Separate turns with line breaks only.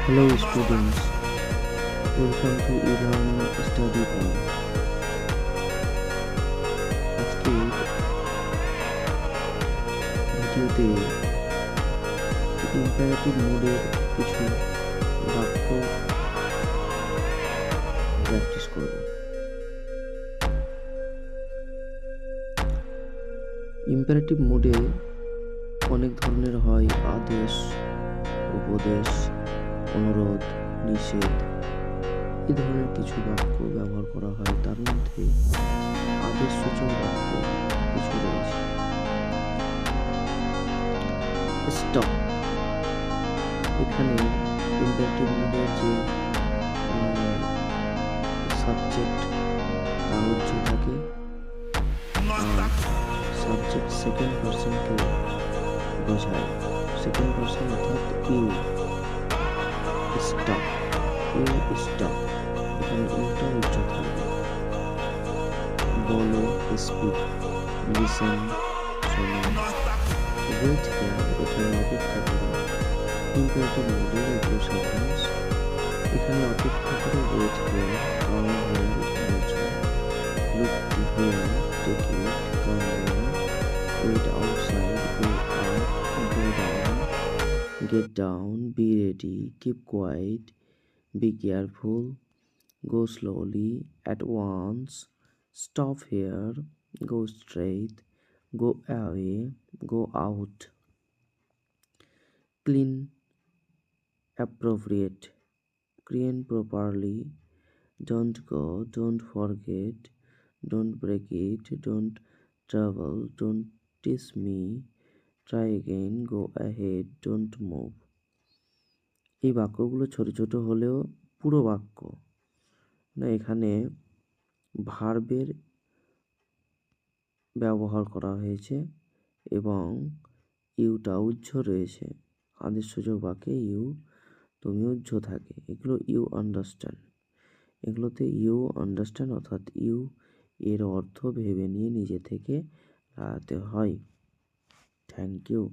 Hello students, welcome to e-learning study point. আজকে ভিডিওতে imperative মোডের কিছু বাক্য প্র্যাকটিস করব। ইম্পারেটিভ মোডে অনেক ধরনের হয় আদেশ, উপদেশ, অনুরোধ, নিষেধ এই ধরনের কিছু বাক্য ব্যবহার করা হয়। তার মধ্যে আদেশসূচক বাক্য কিছু রয়েছে। স্টপ, এখানে ইম্পারেটিভ মোডের যে সাবজেক্ট তার উজ্জ থাকে আর সাবজেক্ট সেকেন্ড পারসনকে বোঝায়। সেকেন্ড পারসন অর্থাৎ ইউ। স্টপ, ইউ স্টপ, এখানে ইউটা উচ্চ থাকবে। বলো, স্পিক, লিসেন, শোনো, ওয়েট হিয়ার, এখানে অপেক্ষা করো। ইম্পারেটিভ মোডে এগুলো সেন্টেন্স। এখানে অপেক্ষা করে ওয়েট হিয়ার, কাম হিয়ার, বলছো। Look here, take it, come here, wait outside, go out, go down, get down, be ready, keep quiet, be careful, go slowly, at once, stop here, go straight, go away, go out, clean, appropriate, clean properly, don't go, don't forget, don't break it, don't travel, don't tease me, try again, go ahead, don't move. এই বাক্যগুলো ছোট ছোট হলেও পুরো বাক্য না, এখানে ভার্বের ব্যবহার করা হয়েছে এবং ইউটা উজ্জ রয়েছে। আদেশসূচক বাক্যে ইউ তুমি উজ্জ থাকে। এগুলো ইউ আন্ডারস্ট্যান্ড, এগুলোতে ইউ আন্ডারস্ট্যান্ড অর্থাৎ ইউ এর অর্থ ভেবে নিয়ে নিজে থেকে লাগাতে হয়। Thank you.